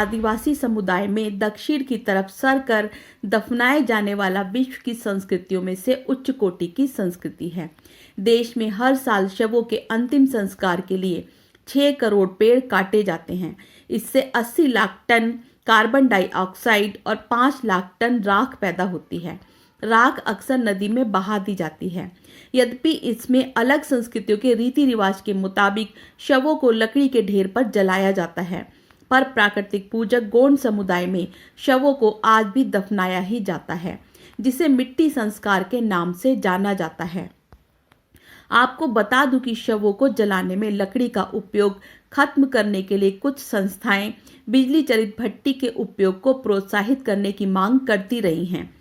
आदिवासी समुदाय में दक्षिण की तरफ सर कर दफनाए जाने वाला विश्व की संस्कृतियों में से उच्च कोटि की संस्कृति है। देश में हर साल शवों के अंतिम संस्कार के लिए 6 करोड़ पेड़ काटे जाते हैं। इससे 80 लाख टन कार्बन डाइऑक्साइड और 5 लाख टन राख पैदा होती है। राख अक्सर नदी में बहा दी जाती है। यद्यपि इसमें अलग संस्कृतियों के रीति रिवाज के मुताबिक शवों को लकड़ी के ढेर पर जलाया जाता है, पर प्राकृतिक पूजक गोंड समुदाय में शवों को आज भी दफनाया ही जाता है, जिसे मिट्टी संस्कार के नाम से जाना जाता है। आपको बता दूं कि शवों को जलाने में लकड़ी का उपयोग खत्म करने के लिए कुछ संस्थाएं बिजली चलित भट्टी के उपयोग को प्रोत्साहित करने की मांग करती रही हैं।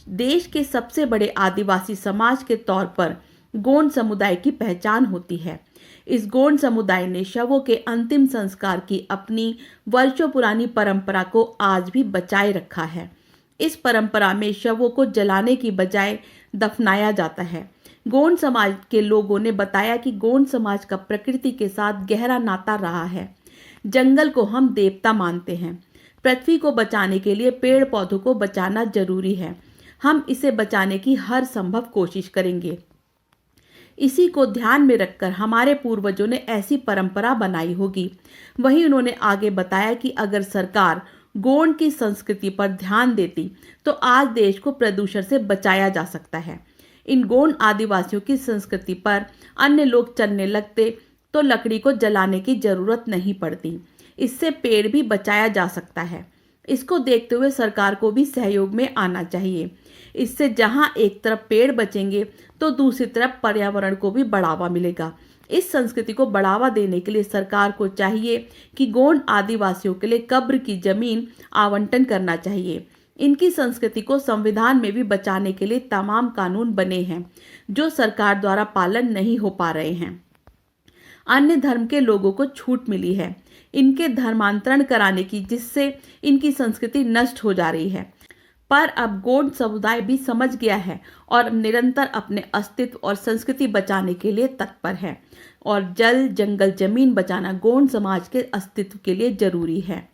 देश के सबसे बड़े आदिवासी समाज के तौर पर गोंड समुदाय की पहचान होती है। इस गोंड समुदाय ने शवों के अंतिम संस्कार की अपनी वर्षों पुरानी परंपरा को आज भी बचाए रखा है। इस परंपरा में शवों को जलाने की बजाय दफनाया जाता है। गोंड समाज के लोगों ने बताया कि गोंड समाज का प्रकृति के साथ गहरा नाता रहा है। जंगल को हम देवता मानते हैं। पृथ्वी को बचाने के लिए पेड़ पौधों को बचाना जरूरी है। हम इसे बचाने की हर संभव कोशिश करेंगे। इसी को ध्यान में रखकर हमारे पूर्वजों ने ऐसी परंपरा बनाई होगी। वहीं उन्होंने आगे बताया कि अगर सरकार गोंड की संस्कृति पर ध्यान देती तो आज देश को प्रदूषण से बचाया जा सकता है। इन गोंड आदिवासियों की संस्कृति पर अन्य लोग चलने लगते तो लकड़ी को जलाने की जरूरत नहीं पड़ती। इससे पेड़ भी बचाया जा सकता है। इसको देखते हुए सरकार को भी सहयोग में आना चाहिए। इससे जहां एक तरफ पेड़ बचेंगे तो दूसरी तरफ पर्यावरण को भी बढ़ावा मिलेगा। इस संस्कृति को बढ़ावा देने के लिए सरकार को चाहिए कि गोंड आदिवासियों के लिए कब्र की जमीन आवंटन करना चाहिए। इनकी संस्कृति को संविधान में भी बचाने के लिए तमाम कानून बने हैं, जो सरकार द्वारा पालन नहीं हो पा रहे हैं। अन्य धर्म के लोगों को छूट मिली है इनके धर्मांतरण कराने की, जिससे इनकी संस्कृति नष्ट हो जा रही है। पर अब गोंड समुदाय भी समझ गया है और निरंतर अपने अस्तित्व और संस्कृति बचाने के लिए तत्पर है। और जल, जंगल, जमीन बचाना गोंड समाज के अस्तित्व के लिए जरूरी है।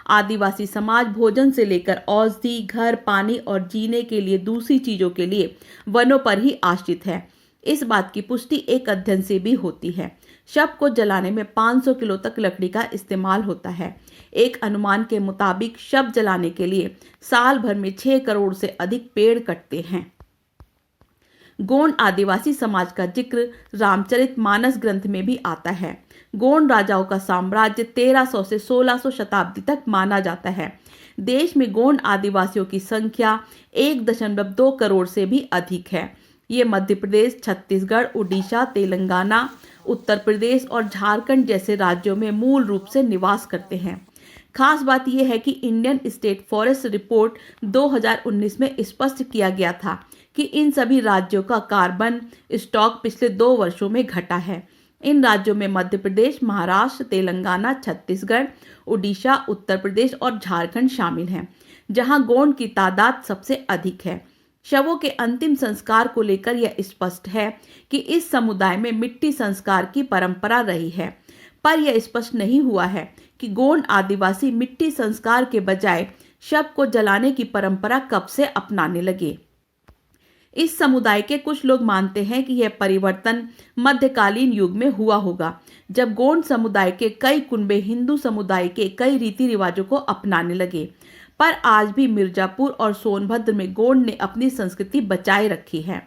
आदिवासी समाज भोजन से लेकर औषधि, घर, पानी और जीने के लिए दूसरी चीजों के लिए वनों पर ही आश्रित है। इस बात की पुष्टि एक अध्ययन से भी होती है। शव को जलाने में 500 किलो तक लकड़ी का इस्तेमाल होता है। एक अनुमान के मुताबिक शव जलाने के लिए साल भर में 6 करोड़ से अधिक पेड़ कटते हैं। गोंड आदिवासी समाज का जिक्र रामचरितमानस ग्रंथ में भी आता है। गोंड राजाओं का साम्राज्य 1300 से 1600 शताब्दी तक माना जाता है। देश में गोंड आदिवासियों की संख्या 1.2 करोड़ से भी अधिक है। ये मध्य प्रदेश, छत्तीसगढ़, उड़ीसा, तेलंगाना, उत्तर प्रदेश और झारखंड जैसे राज्यों में मूल रूप से निवास करते हैं। खास बात यह है कि इंडियन स्टेट फॉरेस्ट रिपोर्ट 2019 में स्पष्ट किया गया था कि इन सभी राज्यों का कार्बन स्टॉक पिछले 2 वर्षों में घटा है। इन राज्यों में मध्य प्रदेश, महाराष्ट्र, तेलंगाना, छत्तीसगढ़, उड़ीसा, उत्तर प्रदेश और झारखंड शामिल हैं, जहां गोंड की तादाद सबसे अधिक है। शवों के अंतिम संस्कार को लेकर यह स्पष्ट है कि इस समुदाय में मिट्टी संस्कार की परंपरा रही है, पर यह स्पष्ट नहीं हुआ है कि गोंड आदिवासी मिट्टी संस्कार के बजाय शव को जलाने की परंपरा कब से अपनाने लगे। इस समुदाय के कुछ लोग मानते हैं कि यह परिवर्तन मध्यकालीन युग में हुआ होगा, जब गोंड समुदाय के कई कुनबे हिंदू समुदाय के कई रीति रिवाजों को अपनाने लगे। पर आज भी मिर्जापुर और सोनभद्र में गोंड ने अपनी संस्कृति बचाए रखी है।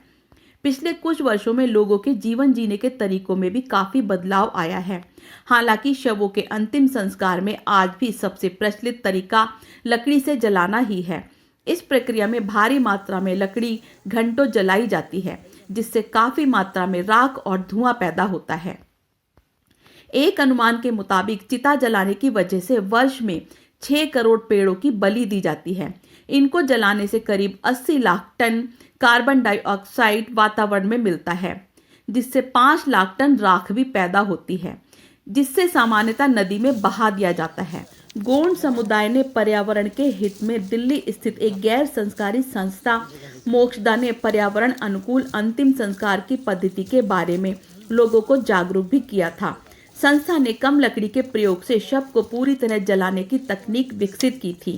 पिछले कुछ वर्षों में लोगों के जीवन जीने के तरीकों में भी काफी बदलाव आया है। हालांकि शवों के अंतिम संस्कार में आज भी सबसे प्रचलित तरीका लकड़ी से जलाना ही है। इस प्रक्रिया में भारी मात्रा में लकड़ी घंटों जलाई जाती है, जिससे काफी मात्रा में राख और धुआं पैदा होता है। एक अनुमान के मुताबिक चिता जलाने की वजह से वर्ष में 6 करोड़ पेड़ों की बलि दी जाती है। इनको जलाने से करीब 80 लाख टन कार्बन डाइऑक्साइड वातावरण में मिलता है, जिससे 5 लाख टन राख भी पैदा होती है, जिससे सामान्यतः नदी में बहा दिया जाता है। गोंड समुदाय ने पर्यावरण के हित में दिल्ली स्थित एक गैर संस्कारी संस्था मोक्षदा ने पर्यावरण अनुकूल अंतिम संस्कार की पद्धति के बारे में लोगों को जागरूक भी किया था। संस्था ने कम लकड़ी के प्रयोग से शव को पूरी तरह जलाने की तकनीक विकसित की थी।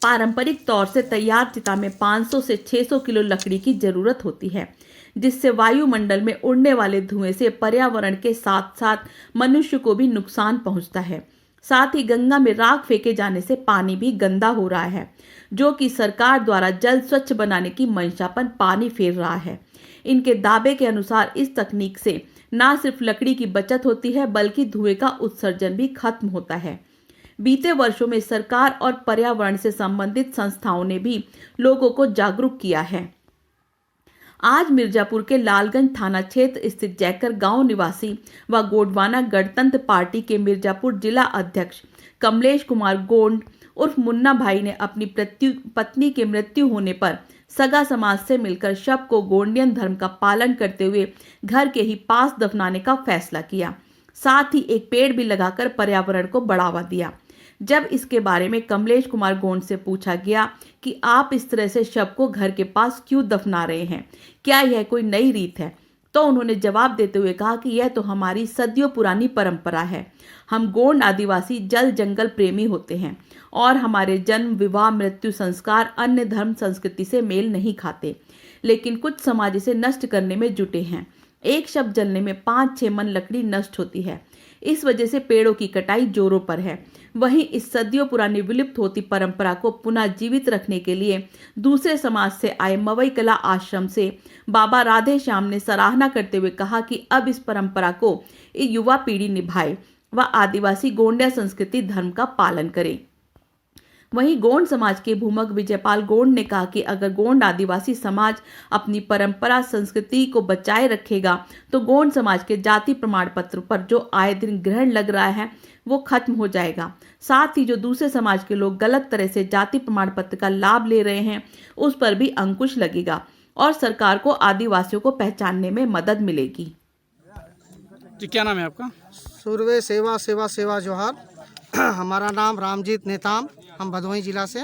पारंपरिक तौर से तैयार चिता में 500 से 600 किलो लकड़ी की जरूरत होती है, जिससे वायुमंडल में उड़ने वाले धुएं से पर्यावरण के साथ साथ मनुष्य को भी नुकसान पहुंचता है। साथ ही गंगा में राख फेंके जाने से पानी भी गंदा हो रहा है, जो कि सरकार द्वारा जल स्वच्छ बनाने की मंशा पर पानी फेर रहा है। इनके दावे के अनुसार इस तकनीक से न सिर्फ लकड़ी की बचत होती है, बल्कि धुएं का उत्सर्जन भी खत्म होता है। बीते वर्षों में सरकार और पर्यावरण से संबंधित संस्थाओं ने भी लोगों को जागरूक किया है। आज मिर्जापुर के लालगंज थाना क्षेत्र स्थित जैकर गांव निवासी व गोंडवाना गणतंत्र पार्टी के मिर्जापुर जिला अध्यक्ष कमलेश कुमार गोंड उर्फ मुन्ना भाई ने अपनी पत्नी के मृत्यु होने पर सगा समाज से मिलकर शव को गोंडियन धर्म का पालन करते हुए घर के ही पास दफनाने का फैसला किया। साथ ही एक पेड़ भी लगाकर पर्यावरण को बढ़ावा दिया। जब इसके बारे में कमलेश कुमार गोंड से पूछा गया कि आप इस तरह से शव को घर के पास क्यों दफना रहे हैं, क्या यह कोई नई रीत है, तो उन्होंने जवाब देते हुए कहा कि यह तो हमारी सदियों पुरानी परंपरा है। हम गोंड आदिवासी जल जंगल प्रेमी होते हैं और हमारे जन्म, विवाह, मृत्यु संस्कार अन्य धर्म संस्कृति से मेल नहीं खाते, लेकिन कुछ समाज इसे नष्ट करने में जुटे हैं। एक शव जलने में 5-6 मन लकड़ी नष्ट होती है। इस वजह से पेड़ों की कटाई जोरों पर है। वहीं इस सदियों पुरानी विलुप्त होती परंपरा को पुनः जीवित रखने के लिए दूसरे समाज से आए मवई कला आश्रम से बाबा राधे श्याम ने सराहना करते हुए कहा कि अब इस परंपरा को युवा पीढ़ी निभाए व आदिवासी गोंडिया संस्कृति धर्म का पालन करे। वहीं गोंड समाज के भूमक विजयपाल गोंड ने कहा कि अगर गोंड आदिवासी समाज अपनी परंपरा संस्कृति को बचाए रखेगा तो गोंड समाज के जाति प्रमाण पत्र पर जो आए दिन ग्रहण लग रहा है वो खत्म हो जाएगा। साथ ही जो दूसरे समाज के लोग गलत तरह से जाति प्रमाण पत्र का लाभ ले रहे हैं उस पर भी अंकुश लगेगा और सरकार को आदिवासियों को पहचानने में मदद मिलेगी। जी, क्या नाम है आपका? सूर्वे सेवा सेवा सेवा जोहार। हमारा नाम रामजीत नेताम, हम भदोही जिला से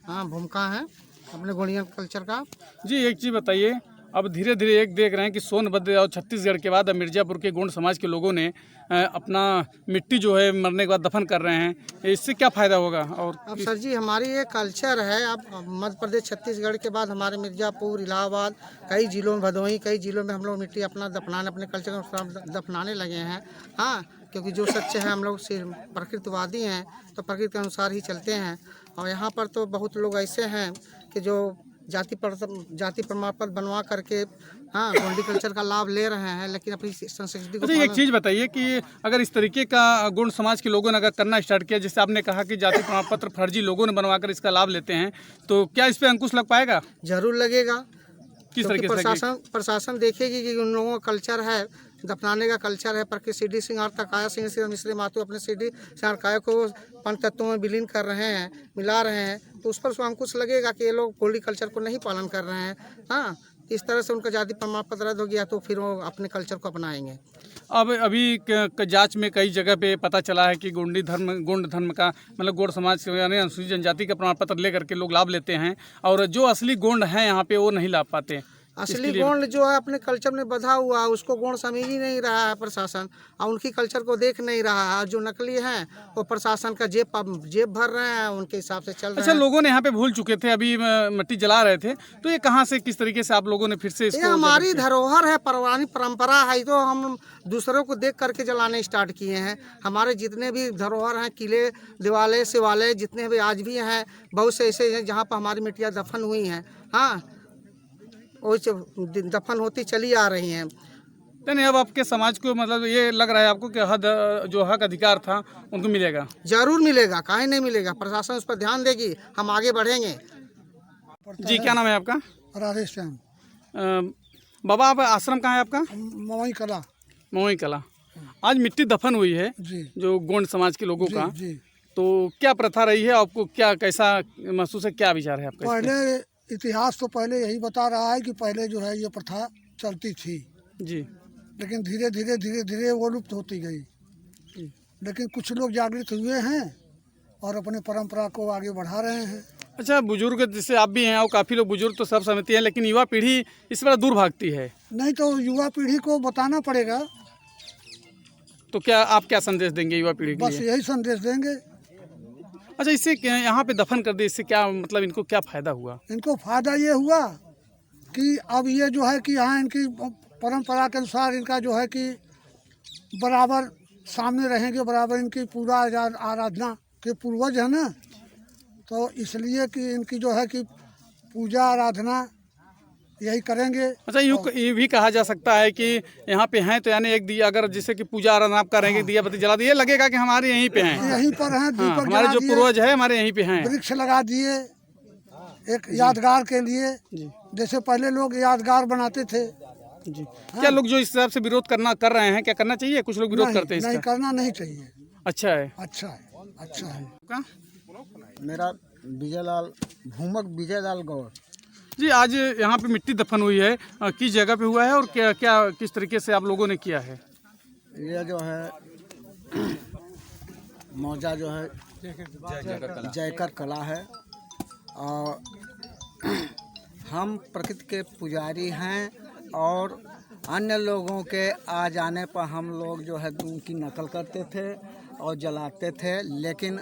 भूमिका है अपने गोंडियन कल्चर का। जी, एक चीज़ बताइए, अब धीरे धीरे एक देख रहे हैं कि सोनभद्र और छत्तीसगढ़ के बाद अब मिर्ज़ापुर के गोंड समाज के लोगों ने अपना मिट्टी जो है मरने के बाद दफन कर रहे हैं, इससे क्या फ़ायदा होगा? और अब सर जी हमारी ये कल्चर है। अब मध्य प्रदेश छत्तीसगढ़ के बाद हमारे मिर्ज़ापुर, इलाहाबाद, कई जिलों में, भदोही, कई जिलों में हम लोग मिट्टी अपना दफनाने, अपने कल्चर को दफनाने लगे हैं। हाँ, क्योंकि जो सच्चे हैं हम लोग प्रकृतिवादी हैं तो प्रकृति के अनुसार ही चलते हैं। और यहाँ पर तो बहुत लोग ऐसे हैं कि जो जाति प्रमाण पत्र बनवा करके गोंडी कल्चर का लाभ ले रहे हैं, लेकिन अपनी संस्कृति को। एक चीज़ बताइए कि अगर इस तरीके का गोंड समाज के लोगों ने अगर करना स्टार्ट किया, जैसे आपने कहा कि जाति प्रमाण पत्र फर्जी लोगों ने बनवाकर इसका लाभ लेते हैं, तो क्या इस पे अंकुश लग पाएगा? जरूर लगेगा। किस तरीके से? प्रशासन देखेगी कि उन लोगों का कल्चर है, दफनाने का कल्चर है, पर कि सीढ़ी सिंगार तकाया सिंह से मिश्री मातु अपने सीढ़ी सिंगार काय को पंच तत्वों में विलीन कर रहे हैं, मिला रहे हैं, तो उस पर अंकुश लगेगा कि ये लोग गोंडी कल्चर को नहीं पालन कर रहे हैं। हाँ, इस तरह से उनका जाति प्रमाण पत्र रद्द हो गया तो फिर वो अपने कल्चर को अपनाएंगे। अब अभी जांच में कई जगह पे पता चला है कि गोंड धर्म का मतलब गोंड समाज यानी अनुसूचित जनजाति का प्रमाण पत्र लेकर के लोग लाभ लेते हैं और जो असली गोंड हैं यहाँ पे वो नहीं लाभ पाते। असली गोंड जो है अपने कल्चर में बधा हुआ है, उसको गोंड समझ ही नहीं रहा है प्रशासन, और उनकी कल्चर को देख नहीं रहा है। जो नकली हैं वो प्रशासन का जेब भर रहे हैं, उनके हिसाब से चल रहे हैं। अच्छा, लोगों ने यहाँ पे भूल चुके थे, अभी मिट्टी जला रहे थे, तो ये कहाँ से किस तरीके से आप लोगों ने फिर से इसको? ये हमारी धरोहर है, पुरानी परंपरा है, तो हम दूसरों को देख करके जलाने स्टार्ट किए हैं। हमारे जितने भी धरोहर हैं, किले, दिवाले, शिवालय जितने भी आज भी हैं, बहुत से ऐसे हैं जहाँ पर हमारी मिट्टियाँ दफन हुई हैं। हाँ, वो दफन होती चली आ रही हैं। नहीं, अब आपके समाज को मतलब ये लग रहा है आपको कि जो हक अधिकार था उनको मिलेगा? जरूर मिलेगा, काहे नहीं मिलेगा। प्रशासन उस पर ध्यान देगी, हम आगे बढ़ेंगे। जी, क्या नाम है आपका? राधे श्याम। बाबा, आप आश्रम कहाँ है आपका? मवई कला। मवई कला। आज मिट्टी दफन हुई है जी, जो गोंड समाज के लोगों का, जी। तो क्या प्रथा रही है? आपको क्या कैसा महसूस है, क्या विचार है आपका? पहले इतिहास तो पहले यही बता रहा है कि पहले जो है ये प्रथा चलती थी जी, लेकिन धीरे धीरे वो लुप्त होती गई। लेकिन कुछ लोग जागृत हुए हैं और अपने परंपरा को आगे बढ़ा रहे हैं। अच्छा, बुजुर्ग जैसे आप भी हैं और काफ़ी लोग बुजुर्ग तो सब समझते हैं, लेकिन युवा पीढ़ी इस पर दूर भागती है। नहीं तो युवा पीढ़ी को बताना पड़ेगा तो क्या आप क्या संदेश देंगे युवा पीढ़ी के बस लिए? यही संदेश देंगे। अच्छा, इससे यहाँ पे दफन कर दे, इससे क्या मतलब इनको क्या फायदा हुआ? इनको फायदा ये हुआ कि अब ये जो है कि यहाँ इनकी परंपरा के अनुसार इनका जो है कि बराबर सामने रहेंगे, बराबर इनकी पूरा आराधना के पूर्वज है ना, तो इसलिए कि इनकी जो है कि पूजा आराधना यही करेंगे। अच्छा, ये भी कहा जा सकता है कि यहाँ पे हैं तो यानी एक दिया, अगर जैसे कि पूजा आराधना आप करेंगे, दिया बत्ती जला दिए, लगेगा कि हमारे यहीं पे हैं। यहीं पर हैं, हाँ, दीपक हमारे जला जो दिए, पूर्वज है हमारे यहीं पे हैं। वृक्ष लगा दिए एक यादगार के लिए, जैसे पहले लोग यादगार बनाते थे। जी। क्या लोग जो इस हिसाब से विरोध कर रहे हैं, क्या करना चाहिए? कुछ लोग विरोध करते हैं नहीं, इसका। करना नहीं चाहिए। अच्छा है। अच्छा है, अच्छा है। का? मेरा विजयलाल भूमक विजयलाल गौर। जी, आज यहाँ पे मिट्टी दफन हुई है, किस जगह पे हुआ है और क्या क्या किस तरीके से आप लोगों ने किया है? ये जो है मौजा जो है जयकर कला है, और हम प्रकृति के पुजारी हैं, और अन्य लोगों के आ जाने पर हम लोग जो है उनकी नकल करते थे और जलाते थे, लेकिन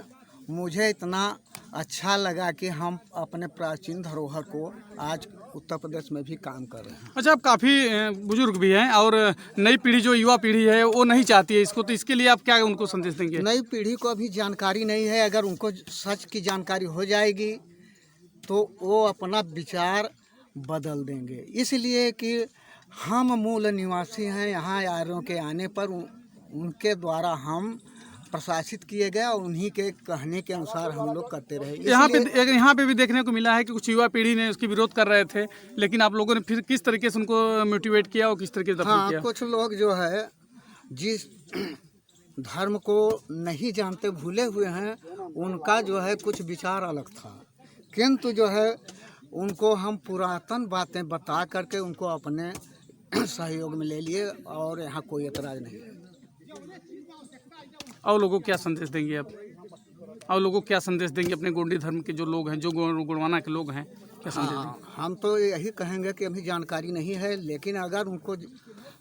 मुझे इतना अच्छा लगा कि हम अपने प्राचीन धरोहर को आज उत्तर प्रदेश में भी काम कर रहे हैं। अच्छा, आप काफ़ी बुजुर्ग भी हैं और नई पीढ़ी जो युवा पीढ़ी है वो नहीं चाहती है इसको, तो इसके लिए आप क्या उनको संदेश देंगे? नई पीढ़ी को अभी जानकारी नहीं है, अगर उनको सच की जानकारी हो जाएगी तो वो अपना विचार बदल देंगे। इसलिए कि हम मूल निवासी हैं, यहाँ आर्यों के आने पर उनके द्वारा हम प्रशासित किए गए और उन्हीं के कहने के अनुसार हम लोग करते रहे। यहाँ पे भी देखने को मिला है कि कुछ युवा पीढ़ी ने उसकी विरोध कर रहे थे, लेकिन आप लोगों ने फिर किस तरीके से उनको मोटिवेट किया और किस तरीके से दफन किया? कुछ लोग जो है जिस धर्म को नहीं जानते भूले हुए हैं, उनका जो है कुछ विचार अलग था, किंतु जो है उनको हम पुरातन बातें बता करके उनको अपने सहयोग में ले लिए और यहाँ कोई एतराज नहीं है। और लोगों को क्या संदेश देंगे आप? और लोगों को क्या संदेश देंगे अपने गोंडी धर्म के जो लोग हैं, जो गोंडवाना के लोग हैं, क्या संदेश देंगे? हम तो यही कहेंगे कि अभी जानकारी नहीं है, लेकिन अगर उनको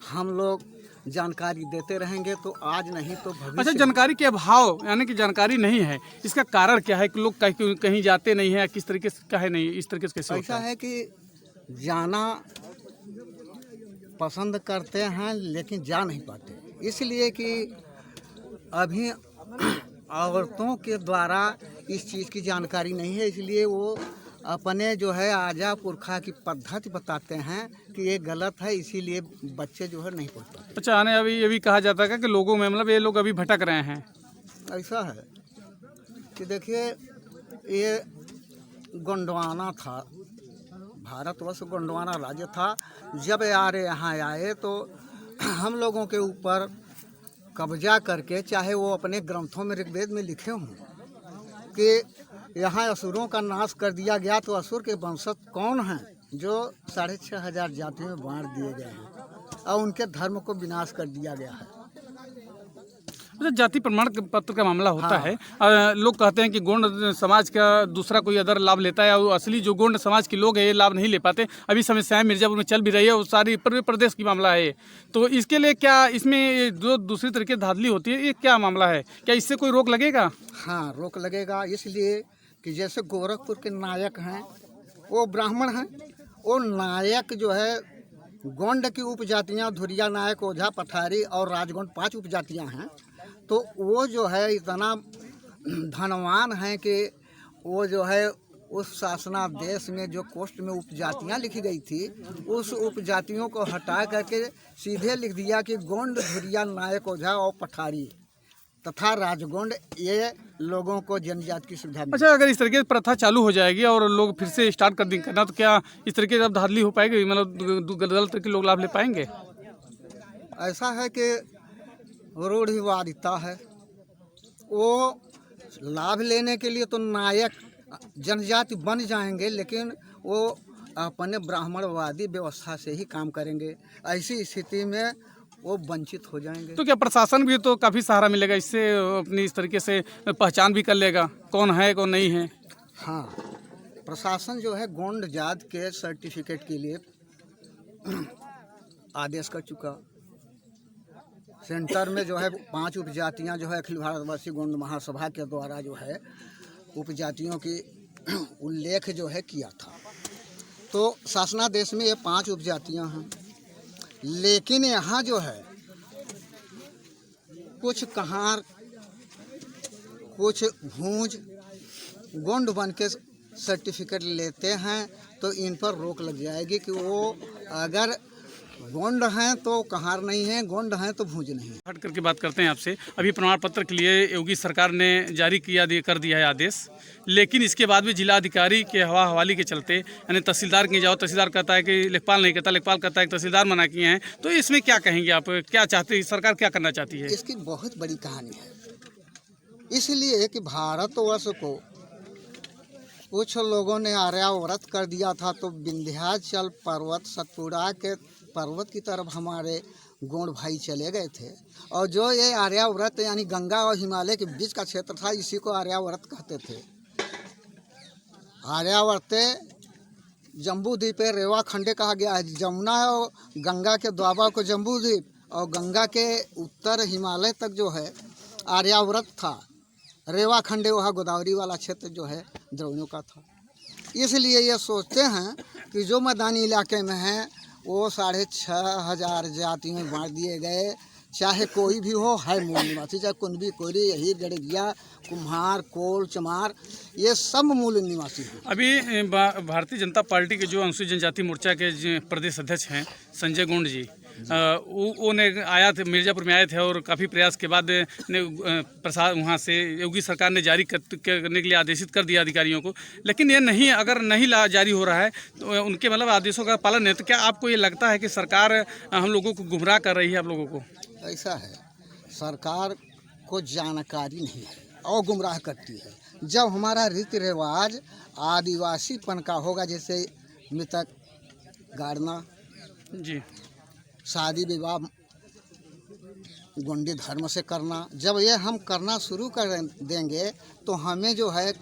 हम लोग जानकारी देते रहेंगे तो आज नहीं तो भविष्य। अच्छा, जानकारी के अभाव यानी कि जानकारी नहीं है, इसका कारण क्या है कि लोग कहीं जाते नहीं है, किस तरीके से कहे नहीं, इस तरीके से कैसे होता ऐसा है कि जाना पसंद करते हैं लेकिन जा नहीं पाते, इसलिए कि अभी औरतों के द्वारा इस चीज़ की जानकारी नहीं है, इसलिए वो अपने जो है आजा पुरखा की पद्धति बताते हैं कि ये गलत है, इसीलिए बच्चे जो है नहीं पढ़ पाते। अच्छा, आने अभी ये भी कहा जाता है कि लोगों में मतलब ये लोग अभी भटक रहे हैं। ऐसा है कि देखिए, ये गोंडवाना था, भारतवर्ष गोंडवाना राज्य था। जब आर्य यहाँ आए तो हम लोगों के ऊपर कब्जा करके, चाहे वो अपने ग्रंथों में ऋग्वेद में लिखे हों कि यहाँ असुरों का नाश कर दिया गया, तो असुर के वंशज कौन हैं जो 6500 जातियों में बांट दिए गए हैं और उनके धर्म को विनाश कर दिया गया है। अच्छा, जाति प्रमाण पत्र का मामला होता है, लोग कहते हैं कि गोंड समाज का दूसरा कोई अदर लाभ लेता है और असली जो गोंड समाज के लोग हैं ये लाभ नहीं ले पाते। अभी समस्याएं मिर्जापुर में चल भी रही है, वो सारी प्रदेश की मामला है, तो इसके लिए क्या इसमें जो दूसरी तरीके धांधली होती है, ये क्या मामला है? क्या इससे कोई रोक लगेगा? हाँ, रोक लगेगा, इसलिए कि जैसे गोरखपुर के नायक हैं वो ब्राह्मण हैं, वो नायक जो है गोंड की उपजातियाँ धुरिया नायक, ओझा, पठारी और राजगोंड 5 उपजातियाँ हैं, तो वो जो है इतना धनवान है कि वो जो है उस शासनादेश में जो कोष्ठ में उपजातियाँ लिखी गई थी, उस उपजातियों को हटा करके सीधे लिख दिया कि गोंड, धुरिया, नायक, ओझा और पठारी तथा राजगोंड ये लोगों को जनजाति की सुविधा मिले। अच्छा, अगर इस तरीके से प्रथा चालू हो जाएगी और लोग फिर से स्टार्ट कर देंगे करना, तो क्या इस तरीके से अब धांधली हो पाएगी, मतलब गलत तरीके लोग लाभ ले पाएंगे? ऐसा है कि रूढ़िवादिता है, वो लाभ लेने के लिए तो नायक जनजाति बन जाएंगे, लेकिन वो अपने ब्राह्मणवादी व्यवस्था से ही काम करेंगे। ऐसी स्थिति में वो वंचित हो जाएंगे। तो क्या प्रशासन भी तो काफ़ी सहारा मिलेगा इससे, अपनी इस तरीके से पहचान भी कर लेगा कौन है कौन नहीं है? हाँ, प्रशासन जो है गोंड जात के सर्टिफिकेट के लिए आदेश कर चुका, सेंटर में जो है 5 उपजातियां जो है अखिल भारतवर्षीय गोंड महासभा के द्वारा जो है उपजातियों की उल्लेख जो है किया था। तो शासनादेश में ये 5 उपजातियां हैं, लेकिन यहाँ जो है कुछ कहार, कुछ भूंज गोंड बन के सर्टिफिकेट लेते हैं, तो इन पर रोक लग जाएगी कि वो अगर गोंड हैं तो कहार नहीं है, गोंड हैं तो भूंज नहीं है। हट करके बात करते हैं आपसे। अभी प्रमाण पत्र के लिए योगी सरकार ने जारी कर दिया है आदेश, लेकिन इसके बाद भी जिला अधिकारी के हवा हवाली के चलते, यानी तहसीलदार के जाओ, तहसीलदार कहता है कि लेखपाल नहीं कहता, लेखपाल कहता है कि तहसीलदार मना किए हैं। तो इसमें क्या कहेंगे आप, क्या चाहते हैं सरकार, क्या करना चाहती है? इसकी बहुत बड़ी कहानी है, इसलिए कि भारतवर्ष को कुछ लोगों ने आर्यावर्त कर दिया था, तो विंध्याचल पर्वत, सतपुड़ा के पर्वत की तरफ हमारे गोंड भाई चले गए थे, और जो ये आर्यावर्त यानी गंगा और हिमालय के बीच का क्षेत्र था, इसी को आर्यावर्त कहते थे। आर्यावर्त जम्बू द्वीप रेवा खंडे कहा गया है। जमुना और गंगा के द्वाबा को जम्बू द्वीप, और गंगा के उत्तर हिमालय तक जो है आर्यावर्त था। रेवा खंडे वहाँ गोदावरी वाला क्षेत्र जो है द्रविड़ों का था। इसलिए ये सोचते हैं कि जो मैदानी इलाके में हैं वो 6500 जातियों में बांट दिए गए, चाहे कोई भी हो, है मूल निवासी, चाहे कुंभी, कोयरी, यही जड़ेजिया, कुम्हार, कोल, चमार, ये सब मूल निवासी हैं। अभी भारतीय जनता पार्टी के जो अनुसूचित जनजाति मोर्चा के प्रदेश अध्यक्ष हैं संजय गोंड जी, वो ने आया थे, मिर्ज़ापुर में आए थे, और काफ़ी प्रयास के बाद ने प्रसाद वहाँ से योगी सरकार ने जारी करने के लिए आदेशित कर दिया अधिकारियों को। लेकिन ये नहीं, अगर नहीं जारी हो रहा है तो उनके मतलब आदेशों का पालन नहीं, तो क्या आपको ये लगता है कि सरकार हम लोगों को गुमराह कर रही है? आप लोगों को ऐसा है, सरकार को जानकारी नहीं है और गुमराह करती है। जब हमारा रीति रिवाज आदिवासीपन का होगा, जैसे मृतक गाड़ना जी, शादी विवाह गोंडी धर्म से करना, जब ये हम करना शुरू कर देंगे तो हमें जो है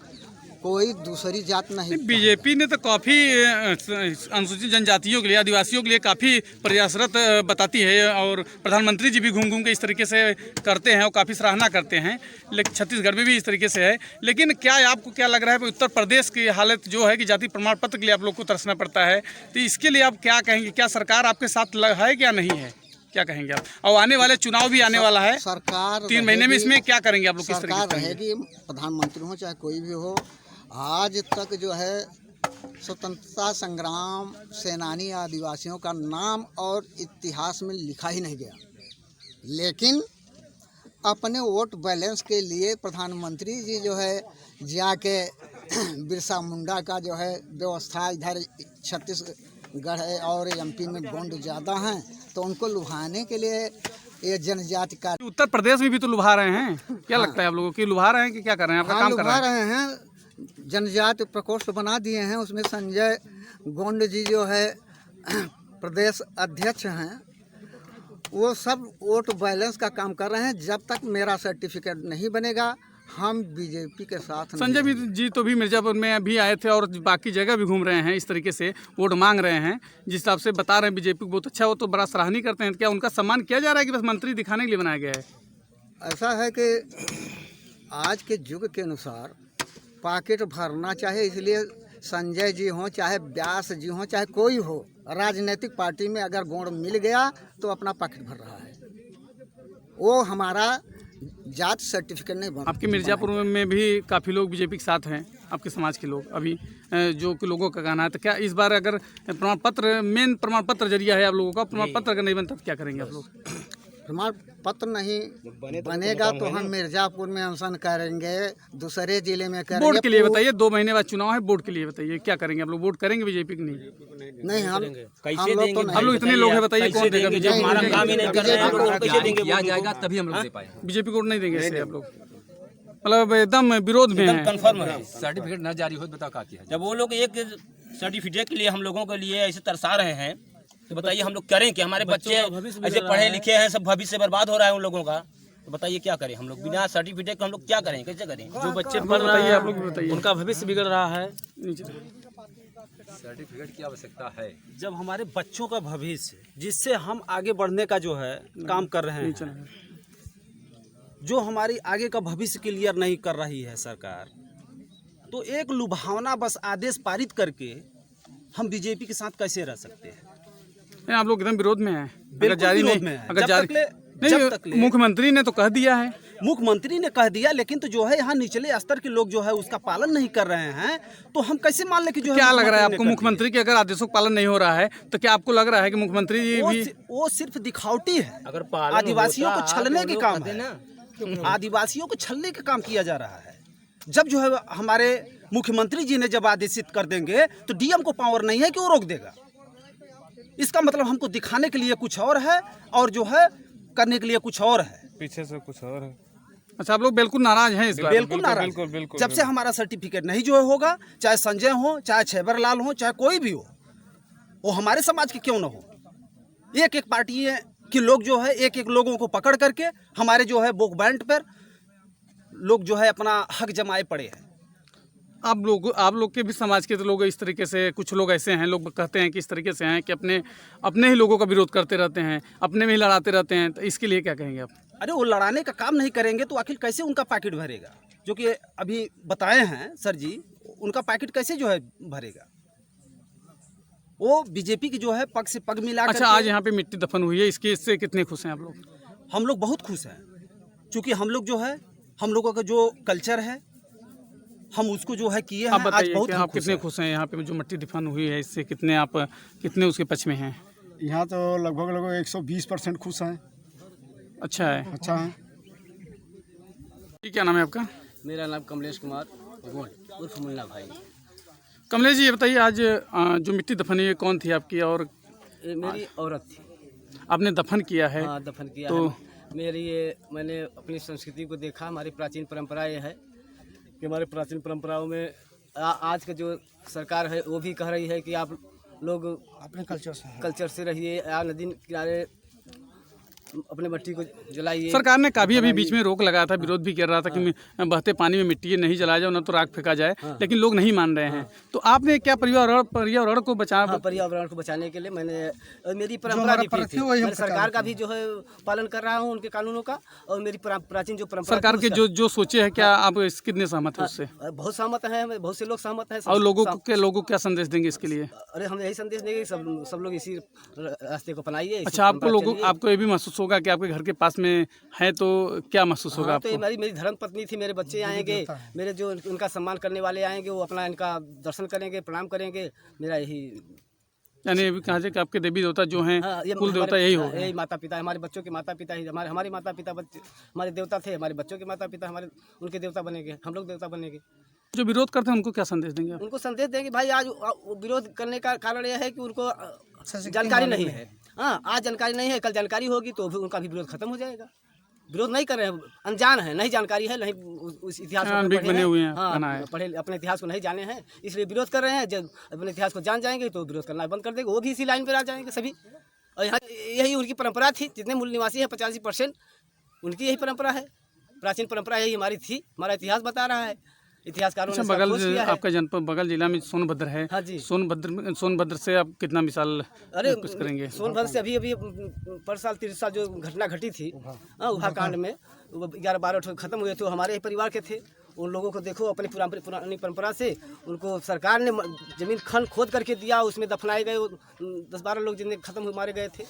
कोई दूसरी जात नहीं। बीजेपी ने तो काफ़ी अनुसूचित जनजातियों के लिए, आदिवासियों के लिए काफ़ी प्रयासरत बताती है, और प्रधानमंत्री जी भी घूम घूम के इस तरीके से करते हैं और काफ़ी सराहना करते हैं। लेकिन छत्तीसगढ़ में भी इस तरीके से है। लेकिन क्या आपको क्या लग रहा है, उत्तर प्रदेश की हालत जो है कि जाति प्रमाण पत्र के लिए आप लोग को तरसना पड़ता है, तो इसके लिए आप क्या कहेंगे? क्या सरकार आपके साथ है क्या नहीं है, क्या कहेंगे आप? और आने वाले चुनाव भी आने वाला है, सरकार 3 महीने में, इसमें क्या करेंगे आप लोग? किस सरकार तरीके से रहेगी, प्रधानमंत्री हो चाहे कोई भी हो। आज तक जो है स्वतंत्रता संग्राम सेनानी आदिवासियों का नाम और इतिहास में लिखा ही नहीं गया, लेकिन अपने वोट बैलेंस के लिए प्रधानमंत्री जी जो है जाके बिरसा मुंडा का जो है व्यवस्था, इधर छत्तीसगढ़ है और एमपी में गोंड ज़्यादा हैं, तो उनको लुभाने के लिए ये जनजाति का उत्तर प्रदेश में भी तो लुभा रहे हैं। क्या लगता है आप लोगों की, लुभा रहे हैं कि क्या कर रहे हैं? आपका काम कर लुभा रहे हैं, जनजाति प्रकोष्ठ बना दिए हैं, उसमें संजय गोंड जी जो है प्रदेश अध्यक्ष हैं, वो सब वोट बैलेंस का काम कर रहे हैं। जब तक मेरा सर्टिफिकेट नहीं बनेगा हम बीजेपी के साथ। संजय जी तो भी मिर्ज़ापुर में भी आए थे और बाकी जगह भी घूम रहे हैं, इस तरीके से वोट मांग रहे हैं, जिस हिसाब से बता रहे हैं बीजेपी को बहुत अच्छा, वो तो बड़ा सराहनीय करते हैं। क्या उनका सम्मान किया जा रहा है कि बस मंत्री दिखाने के लिए बनाया गया है? ऐसा है कि आज के युग के अनुसार पॉकेट भरना चाहिए, इसलिए संजय जी हों, चाहे व्यास जी हों, चाहे कोई हो, राजनीतिक पार्टी में अगर गोंड मिल गया तो अपना पॉकेट भर रहा है, वो हमारा जात सर्टिफिकेट नहीं बन। आपके मिर्ज़ापुर में भी काफ़ी लोग बीजेपी के साथ हैं, आपके समाज के लोग, अभी जो कि लोगों का कहना है, तो क्या इस बार अगर प्रमाण पत्र, मेन प्रमाण पत्र जरिया है आप लोगों का, प्रमाण पत्र अगर नहीं बनता तो क्या करेंगे आप लोग? प्रमाण पत्र नहीं बनेगा तो हम मिर्ज़ापुर में अनशन करेंगे, दूसरे जिले में करेंगे। बोर्ड के लिए बताइए, 2 महीने बाद चुनाव है, बोर्ड के लिए बताइए क्या करेंगे आप लोग? वोट करेंगे बीजेपी की? नहीं हम लोग तो हम लोग इतने लोग हैं, बताइए कौन देगा? बीजेपी हमारा काम ही नहीं कर रहे हैं, हम लोग कैसे देंगे? किया जाएगा तभी हम लोग दे पाए। बीजेपी को नहीं देंगे इससे आप लोग, मतलब एकदम विरोध में है। कंफर्म है। सर्टिफिकेट न जारी हो बताओ क्या किया? जब वो लोग एक सर्टिफिकेट के लिए हम लोगों के लिए ऐसे तरसा रहे हैं, तो बताइए हम लोग करें कि हमारे बच्चे ऐसे पढ़े लिखे हैं, सब भविष्य बर्बाद हो रहा है उन लोगों का, तो बताइए क्या करें हम लोग? बिना सर्टिफिकेट के हम लोग क्या करें, कैसे करें? जो बच्चे पढ़ रहे हैं आप लोग बताइए, उनका भविष्य बिगड़ रहा है। सर्टिफिकेट की आवश्यकता है। जब हमारे बच्चों का भविष्य जिससे हम आगे बढ़ने का जो है काम कर रहे हैं, जो हमारी आगे का भविष्य क्लियर नहीं कर रही है सरकार, तो एक लुभावना बस आदेश पारित करके हम बीजेपी के साथ कैसे रह सकते हैं? नहीं, आप लोग एकदम विरोध में हैं। अगर बिल्कुल जारी विरोध नहीं, में है। अगर जब जारी तक ले- नहीं, जब तक ले- मुख्यमंत्री ने तो कह दिया है। मुख्यमंत्री ने कह दिया, लेकिन तो जो है यहाँ निचले स्तर के लोग जो है उसका पालन नहीं कर रहे हैं, तो हम कैसे मान ले कि जो है क्या लग रहा है मुख्यमंत्री आपको, ने कर मुख्यमंत्री के अगर आदेशों का पालन नहीं हो रहा है तो क्या आपको लग रहा है कि मुख्यमंत्री दिया? भी वो सिर्फ दिखावटी है। अगर पालन आदिवासियों को होता छलने तो के लोग काम कहते है, आदिवासियों को छलने का काम किया जा रहा है। जब जो है हमारे मुख्यमंत्री जी ने जब आदेशित कर देंगे तो डीएम को पावर नहीं है कि वो रोक देगा। इसका मतलब हमको दिखाने के लिए कुछ और है और जो है करने के लिए कुछ और है। पीछे से कुछ और है। अच्छा, आप लोग बिल्कुल नाराज हैं इस बार? बिल्कुल नाराज। बिल्कुल बिल्कुल। जब से हमारा सर्टिफिकेट नहीं जो होगा, चाहे संजय हो, चाहे छैबर लाल हो, चाहे कोई भी हो, वो हमारे समाज के क्यों ना हो, एक एक पार्टी के लोग जो है एक एक लोगों को पकड़ करके हमारे जो है वोट बैंक पर लोग जो है अपना हक जमाए पड़े हैं। आप लोग के भी समाज के तो लोग इस तरीके से, कुछ लोग ऐसे हैं, लोग कहते हैं कि इस तरीके से हैं कि अपने ही लोगों का विरोध करते रहते हैं, अपने में ही लड़ाते रहते हैं, तो इसके लिए क्या कहेंगे आप? अरे वो लड़ाने का काम नहीं करेंगे तो आखिर कैसे उनका पैकेट भरेगा? जो कि अभी बताए हैं सर जी, उनका पैकेट कैसे जो है भरेगा? वो बीजेपी की जो है पग से पग मिला अच्छा, आज यहाँ पे मिट्टी दफन हुई है, इससे कितने खुश हैं आप लोग? हम लोग बहुत खुश हैं, क्योंकि हम लोग जो है हम लोगों का जो कल्चर है हम उसको जो है किए हैं। आप आज बताइए बहुत कि हम आप कितने खुश हैं यहाँ पे जो मिट्टी दफन हुई है, इससे कितने उसके पक्ष में हैं? यहाँ तो लगभग 120% खुश हैं। अच्छा है। अच्छा है। क्या नाम है आपका? मेरा नाम कमलेश कुमार गोंड उर्फ मुन्ना भाई। कमलेश जी, ये बताइए, आज जो मिट्टी दफन हुई है कौन थी आपकी, और ये मेरी औरत थी। आपने दफन किया है? हाँ, दफन किया तो है। मेरी ये मैंने अपनी संस्कृति को देखा। हमारी प्राचीन परंपरा ये है कि हमारे प्राचीन परंपराओं में आज का जो सरकार है वो भी कह रही है कि आप लोग अपने कल्चर से रहिए, या नदी किनारे अपने मट्टी को जलाइए। सरकार ने काफी अभी बीच में रोक लगाया था, विरोध भी कर रहा था कि बहते पानी में मिट्टी नहीं जलाया जाए, न तो राख फेंका जाए, लेकिन लोग नहीं मान रहे हैं। तो आपने क्या पर्यावरण को बचा? पर्यावरण को बचाने के लिए मैंने मेरी परंपरा भी थी, मैं सरकार का भी जो है पालन कर रहा हूँ, उनके कानूनों का, और मेरी प्राचीन जो परंपरा सरकार के जो सोचे है, क्या आप कितने सहमत हैं उससे? बहुत सहमत हैं, बहुत से लोग सहमत हैं। और लोगों को क्या संदेश देंगे इसके लिए? अरे हम यही संदेश देंगे, सब लोग इसी रास्ते को अपनाइए। अच्छा, आपको ये भी महसूस होगा कि आपके घर के पास में है, तो क्या महसूस होगा आपको? तो मेरी धर्म पत्नी थी, मेरे बच्चे आएंगे, मेरे जो उनका सम्मान करने वाले आएंगे, वो अपना इनका दर्शन करेंगे, प्रणाम करेंगे। मेरा यही, यानी ये भी कहा जाए कि आपके देवी देवता जो हैं, कुल देवता यही होगा। यही माता पिता, हमारे बच्चों के माता पिता ही, हमारे माता पिता हमारे देवता थे, हमारे बच्चों के माता पिता उनके देवता बनेंगे, हम लोग देवता बनेंगे। जो विरोध करते हैं उनको क्या संदेश देंगे आप? उनको संदेश देंगे भाई, आज विरोध करने का कारण यह है कि उनको जानकारी नहीं है। हाँ, आज जानकारी नहीं है, कल जानकारी होगी तो उनका भी विरोध खत्म हो जाएगा। विरोध नहीं कर रहे हैं, अनजान है, नहीं जानकारी है, नहीं उस इतिहास को बने हुए हैं, हाँ, पढ़े अपने इतिहास को नहीं जाने हैं, इसलिए विरोध कर रहे हैं। जब अपने इतिहास को जान जाएंगे तो विरोध करना बंद कर देंगे, वो भी इसी लाइन पर आ जाएंगे सभी। और यहाँ यही उनकी परंपरा थी, जितने मूल निवासी हैं 85% उनकी यही परंपरा है, प्राचीन परंपरा यही हमारी थी, हमारा इतिहास बता रहा है। इतिहासकारों ने बगल आपका जनपद बगल जिला में सोनभद्र है। हाँ जी। सोनभद्र से आप कितना मिसाल कुछ करेंगे? सोनभद्र से अभी पर साल 30 साल जो घटना घटी थी उभा कांड में, 11-12 खत्म हुए थे, हमारे ही परिवार के थे। उन लोगों को देखो, अपनी पुरानी परंपरा से उनको सरकार ने जमीन खोद करके दिया, उसमें दफनाए गए 10-12 लोग जिनके खत्म मारे गए थे।